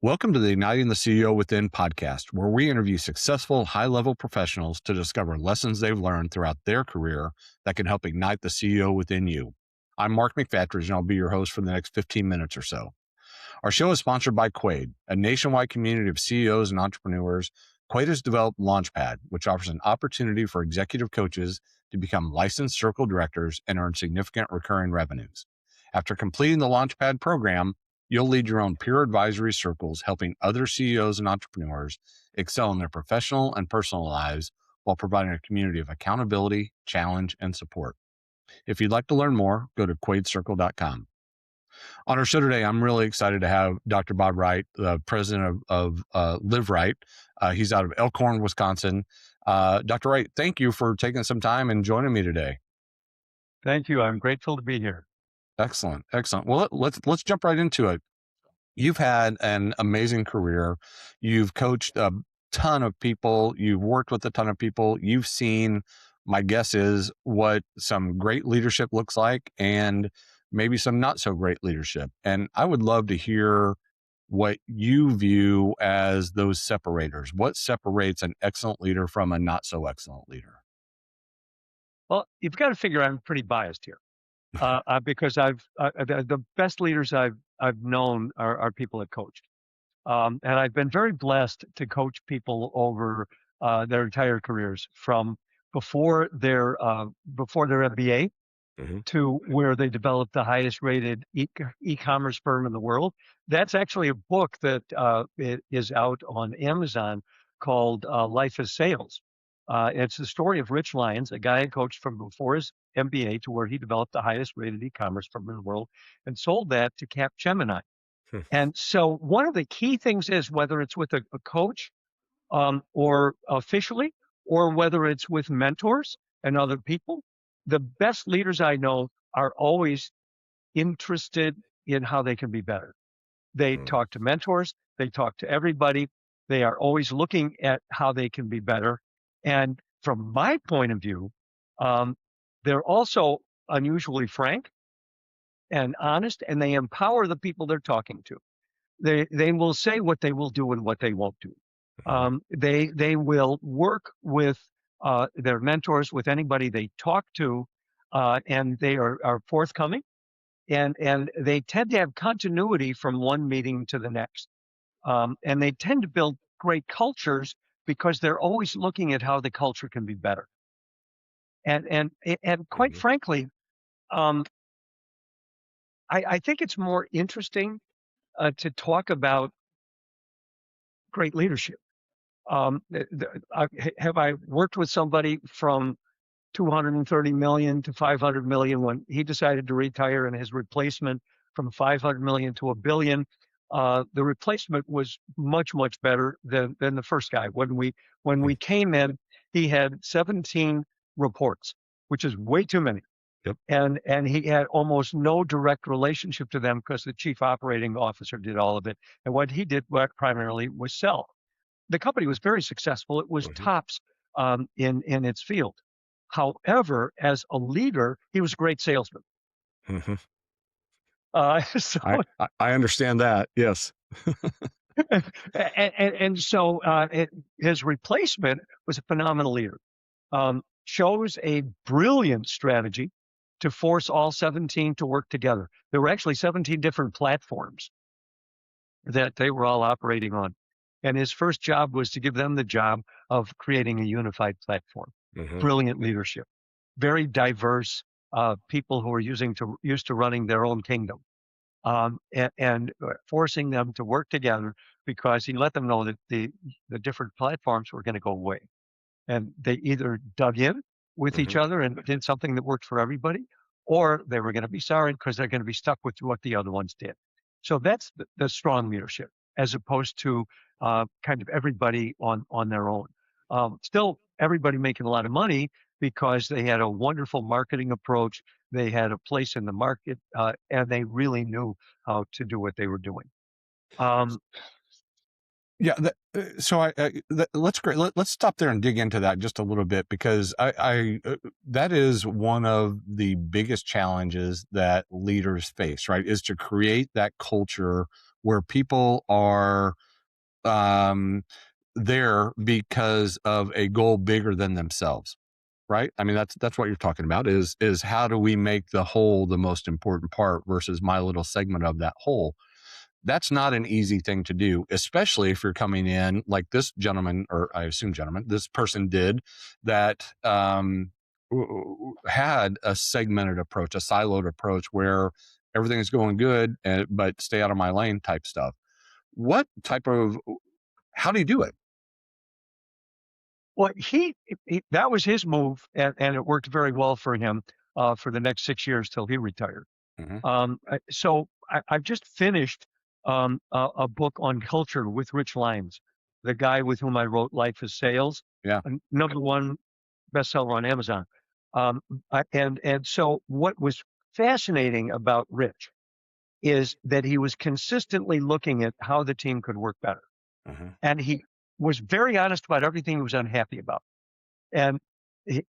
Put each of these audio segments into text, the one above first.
Welcome to the Igniting the CEO Within podcast, where we interview successful, high-level professionals to discover lessons they've learned throughout their career that can help ignite the CEO within you. I'm Mark McFatridge, and I'll be your host for the next 15 minutes or so. Our show is sponsored by Quaid, a nationwide community of CEOs and entrepreneurs. Quaid has developed Launchpad, which offers an opportunity for executive coaches to become licensed circle directors and earn significant recurring revenues. After completing the Launchpad program, you'll lead your own peer advisory circles, helping other CEOs and entrepreneurs excel in their professional and personal lives while providing a community of accountability, challenge, and support. If you'd like to learn more, go to quaidcircle.com. On our show today, I'm really excited to have Dr. Bob Wright, the president of LiveWright. He's out of Elkhorn, Wisconsin. Dr. Wright, thank you for taking some time and joining me today. Thank you. I'm grateful to be here. Excellent. Well, let's jump right into it. You've had an amazing career. You've coached a ton of people. You've worked with a ton of people. You've seen, my guess is, what some great leadership looks like and maybe some not so great leadership. And I would love to hear what you view as those separators. What separates an excellent leader from a not so excellent leader? Well, you've got to figure I'm pretty biased here because the best leaders I've known are people that coached, and I've been very blessed to coach people over their entire careers, from before their MBA to where they developed the highest rated e-commerce firm in the world. That's actually a book that it is out on Amazon called Life is Sales. It's the story of Rich Lyons, a guy I coached from before his MBA to where he developed the highest rated e-commerce firm in the world and sold that to Capgemini. And so one of the key things is, whether it's with a coach or officially, or whether it's with mentors and other people, the best leaders I know are always interested in how they can be better. They talk to mentors, they talk to everybody. They are always looking at how they can be better. And from my point of view, they're also unusually frank and honest, and they empower the people they're talking to. They will say what they will do and what they won't do. They will work with their mentors, with anybody they talk to, and they are forthcoming, and they tend to have continuity from one meeting to the next. And they tend to build great cultures because they're always looking at how the culture can be better. And quite frankly, I think it's more interesting to talk about great leadership. Have I worked with somebody from 230 million to 500 million when he decided to retire, and his replacement from 500 million to $1 billion? The replacement was much, much better than the first guy. When we came in, he had 17 reports, which is way too many. Yep. And he had almost no direct relationship to them because the chief operating officer did all of it. And what he did primarily was sell. The company was very successful. It was tops in its field. However, as a leader, he was a great salesman. So I understand that. Yes. So his replacement was a phenomenal leader. Chose a brilliant strategy to force all 17 to work together. There were actually 17 different platforms that they were all operating on. And his first job was to give them the job of creating a unified platform. Brilliant leadership. Very diverse people who are used to running their own kingdom. And forcing them to work together, because he let them know that the different platforms were going to go away. And they either dug in with each other and did something that worked for everybody, or they were going to be sorry because they're going to be stuck with what the other ones did. So that's the strong leadership, as opposed to kind of everybody on their own. Still, everybody making a lot of money because they had a wonderful marketing approach. They had a place in the market, and they really knew how to do what they were doing. Yeah. Let's great. Let's stop there and dig into that just a little bit, because that is one of the biggest challenges that leaders face, right? Is to create that culture where people are um, there because of a goal bigger than themselves, right? I mean, that's what you're talking about, is how do we make the whole the most important part versus my little segment of that whole. That's not an easy thing to do, especially if you're coming in like this gentleman, or I assume gentleman, this person did, that had a segmented approach, a siloed approach where everything is going good, but stay out of my lane type stuff. What type of, how do you do it? Well, that was his move, and it worked very well for him for the next 6 years till he retired. Hmm. I've just finished a book on culture with Rich Lyons, the guy with whom I wrote Life is Sales, Yeah. #1 bestseller on Amazon. Um, and so what was fascinating about Rich is that he was consistently looking at how the team could work better, Hmm. and he was very honest about everything he was unhappy about. And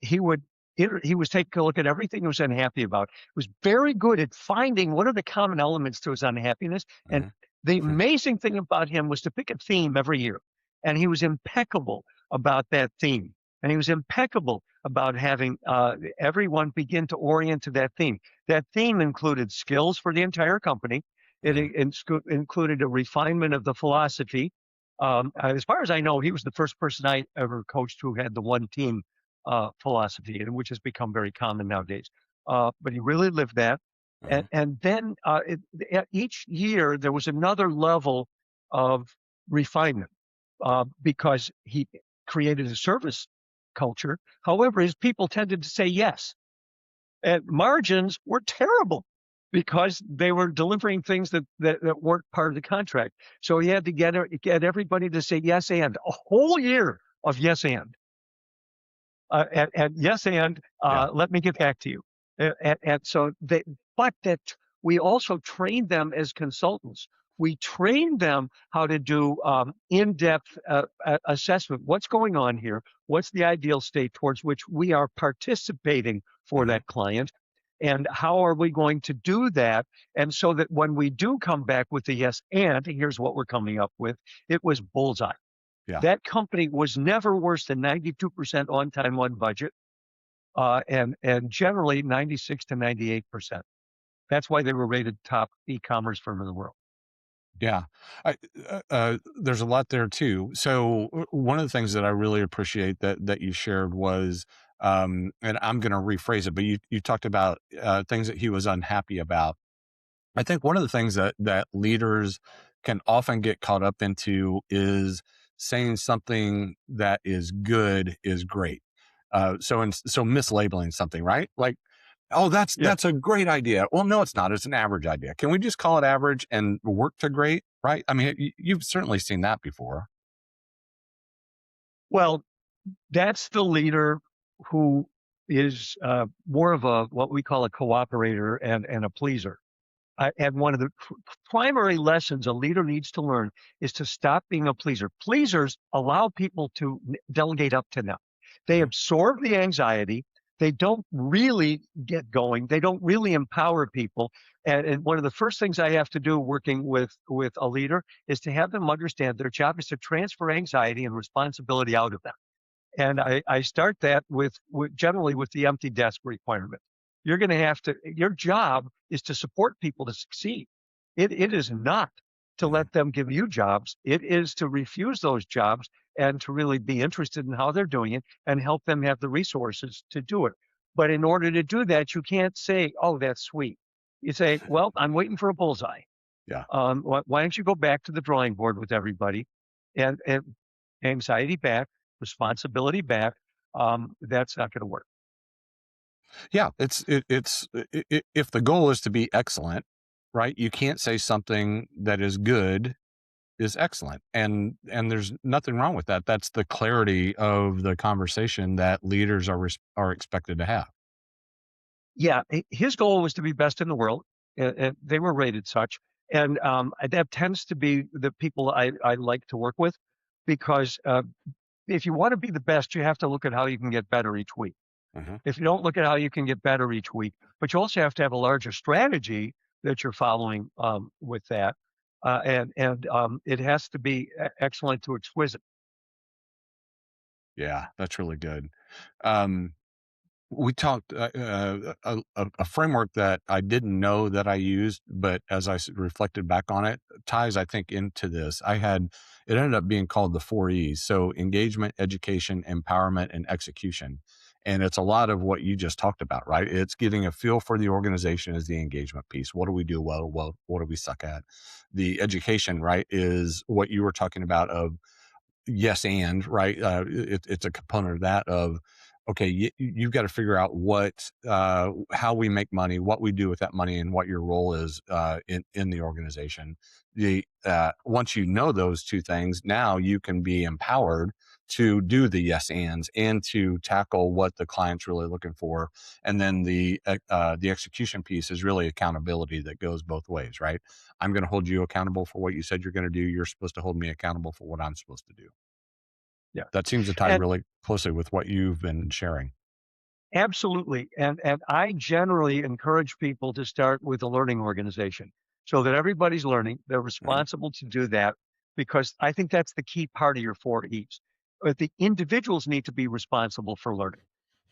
he would he was taking a look at everything he was unhappy about. He was very good at finding what are the common elements to his unhappiness. And Hmm. the amazing thing about him was to pick a theme every year. And he was impeccable about that theme. And he was impeccable about having everyone begin to orient to that theme. That theme included skills for the entire company. It Hmm. included a refinement of the philosophy. As far as I know, he was the first person I ever coached who had the one team philosophy, and which has become very common nowadays. But he really lived that. Hmm. And then each year there was another level of refinement because he created a service culture. However, his people tended to say yes, and margins were terrible because they were delivering things that weren't part of the contract. So he had to get everybody to say yes and a whole year of yes and yes and Yeah. let me get back to you. And so they, but that we also trained them as consultants. We trained them how to do in-depth assessment. What's going on here? What's the ideal state towards which we are participating for Hmm. that client? And how are we going to do that? And so that when we do come back with the yes, and here's what we're coming up with, it was bullseye. Yeah. That company was never worse than 92% on time, on budget, and generally 96 to 98%. That's why they were rated top e-commerce firm in the world. Yeah. There's a lot there too. So one of the things that I really appreciate that you shared was, and I'm going to rephrase it, but you talked about things that he was unhappy about. I think one of the things that leaders can often get caught up into is saying something that is good is great. So mislabeling something, right? Like, oh, Yeah. that's a great idea. Well, no, it's not. It's an average idea. Can we just call it average and work to great? Right? I mean, you've certainly seen that before. Well, that's the leader who is more of a what we call a cooperator and a pleaser. And one of the primary lessons a leader needs to learn is to stop being a pleaser. Pleasers allow people to delegate up to them. They Hmm. absorb the anxiety. They don't really get going. They don't really empower people. And one of the first things I have to do working with a leader is to have them understand their job is to transfer anxiety and responsibility out of them. And I start that with generally with the empty desk requirement. You're going to have to, your job is to support people to succeed. It is not to Hmm. let them give you jobs. It is to refuse those jobs and to really be interested in how they're doing it and help them have the resources to do it. But in order to do that, you can't say, oh, that's sweet. You say, well, I'm waiting for a bullseye. Yeah. Why don't you go back to the drawing board with everybody and anxiety back, responsibility back? That's not going to work. Yeah. If the goal is to be excellent, right? You can't say something that is good is excellent, and there's nothing wrong with that. That's the clarity of the conversation that leaders are expected to have. Yeah, his goal was to be best in the world, and they were rated such. And that tends to be the people I like to work with, because if you want to be the best, you have to look at how you can get better each week. Hmm. If you don't look at how you can get better each week, but you also have to have a larger strategy that you're following with that, and it has to be excellent to exquisite. Yeah, that's really good. Um, we talked a framework that I didn't know that I used, but as I reflected back on it, ties I think into this. It ended up being called the 4 E's. So engagement, education, empowerment, and execution. And it's a lot of what you just talked about, right? It's getting a feel for the organization as the engagement piece. What do we do well? Well, what do we suck at? The education, right, is what you were talking about of yes and right it's a component of that of okay you've got to figure out what how we make money, what we do with that money, and what your role is in the organization. The once you know those two things, now you can be empowered to do the yes ands and to tackle what the client's really looking for. And then the execution piece is really accountability that goes both ways, right? I'm going to hold you accountable for what you said you're going to do. You're supposed to hold me accountable for what I'm supposed to do. Yeah, That seems to tie and really closely with what you've been sharing. absolutely. And I generally encourage people to start with a learning organization so that everybody's learning. They're Mhm. responsible to do that, because I think that's the key part of your 4 E's. But the individuals need to be responsible for learning.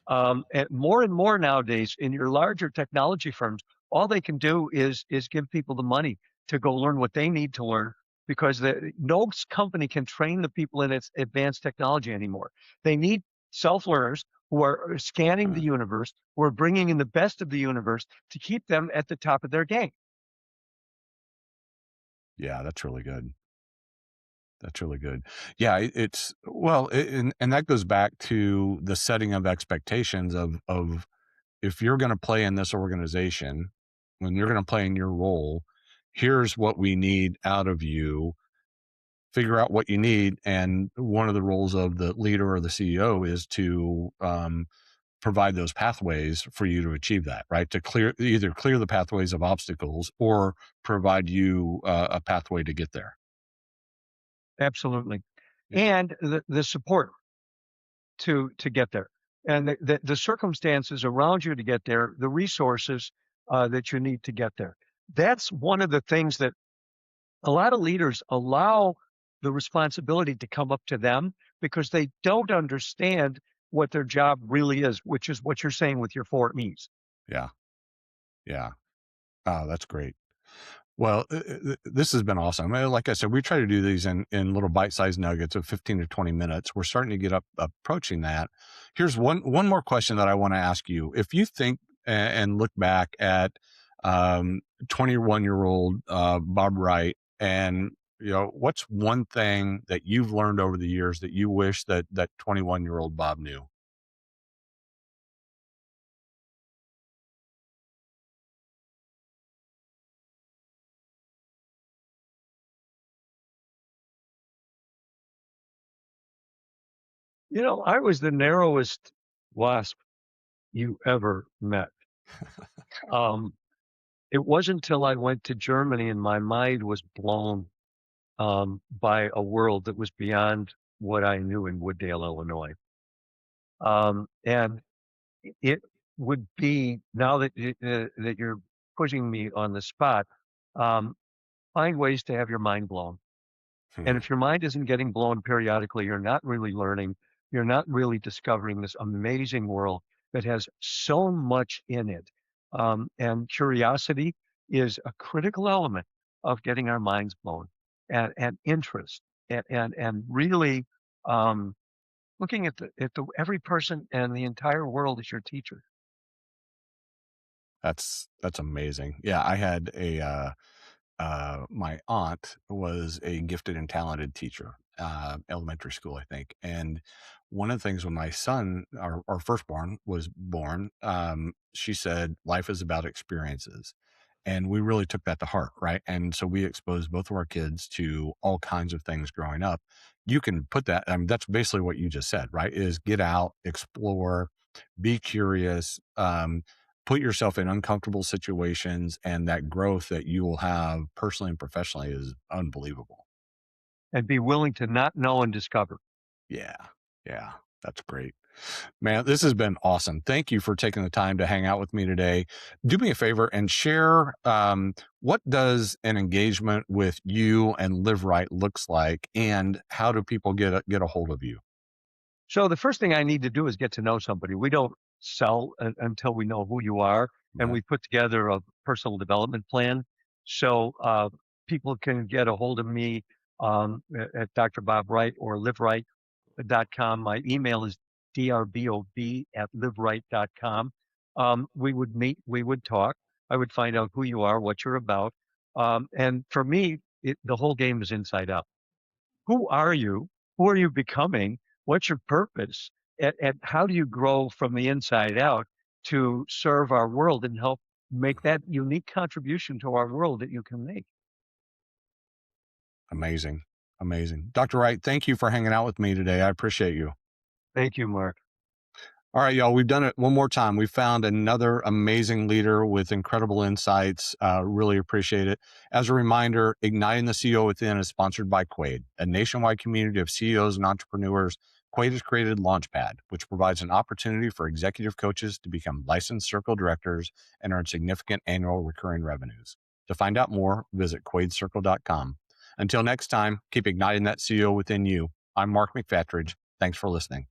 And more nowadays in your larger technology firms, all they can do is give people the money to go learn what they need to learn, because no company can train the people in its advanced technology anymore. They need self-learners who are scanning the Uh, universe, who are bringing in the best of the universe to keep them at the top of their game. yeah, that's really good. That's really good. Yeah, it's well, and that goes back to the setting of expectations of if you're going to play in this organization, when you're going to play in your role, here's what we need out of you. Figure out what you need, and one of the roles of the leader or the CEO is to provide those pathways for you to achieve that, right? To clear the pathways of obstacles or provide you a pathway to get there. Absolutely. Yeah. And the support to get there, and the circumstances around you to get there, the resources that you need to get there. That's one of the things that a lot of leaders allow the responsibility to come up to them, because they don't understand what their job really is, which is what you're saying with your 4 E's. Yeah. Yeah. Oh, that's great. Well, this has been awesome. Like I said, we try to do these in little bite-sized nuggets of 15 to 20 minutes. We're starting to get up approaching that. Here's one more question that I want to ask you. If you think and look back at 21-year-old Bob Wright, and what's one thing that you've learned over the years that you wish that 21-year-old Bob knew? I was the narrowest wasp you ever met. Um, it wasn't until I went to Germany and my mind was blown by a world that was beyond what I knew in Wooddale, Illinois. And it would be, now that that you're putting me on the spot, um, find ways to have your mind blown. And Hmm. if your mind isn't getting blown periodically, you're not really learning. You're not really discovering this amazing world that has so much in it. And curiosity is a critical element of getting our minds blown, and interest, and really um, looking at the every person and the entire world as your teacher. That's amazing. Yeah, I had a my aunt was a gifted and talented teacher, elementary school, I think. And one of the things when my son, our firstborn, was born, she said, life is about experiences. And we really took that to heart, right? And so we exposed both of our kids to all kinds of things growing up. You can put that, I mean, that's basically what you just said, right? Is get out, explore, be curious. put yourself in uncomfortable situations, and that growth that you will have personally and professionally is unbelievable. And be willing to not know and discover. Yeah. Yeah. That's great. Man, this has been awesome. Thank you for taking the time to hang out with me today. Do me a favor and share what does an engagement with you and LiveWright looks like, and how do people get a hold of you? So the first thing I need to do is get to know somebody. We don't sell until we know who you are, and Yeah. we put together a personal development plan. So people can get a hold of me at Dr. Bob Wright or livewright.com. My email is drbob@livewright.com. We would meet, we would talk. I would find out who you are, what you're about. And for me, the whole game is inside out. Who are you? Who are you becoming? What's your purpose? And how do you grow from the inside out to serve our world and help make that unique contribution to our world that you can make? Amazing. Amazing. Dr. Wright, thank you for hanging out with me today. I appreciate you. Thank you, Mark. All right, y'all, we've done it one more time. We found another amazing leader with incredible insights. Really appreciate it. As a reminder, Igniting the CEO Within is sponsored by Quaid, a nationwide community of CEOs and entrepreneurs. Quaid has created Launchpad, which provides an opportunity for executive coaches to become licensed circle directors and earn significant annual recurring revenues. To find out more, visit quaidcircle.com. Until next time, keep igniting that CEO within you. I'm Mark McFatridge. Thanks for listening.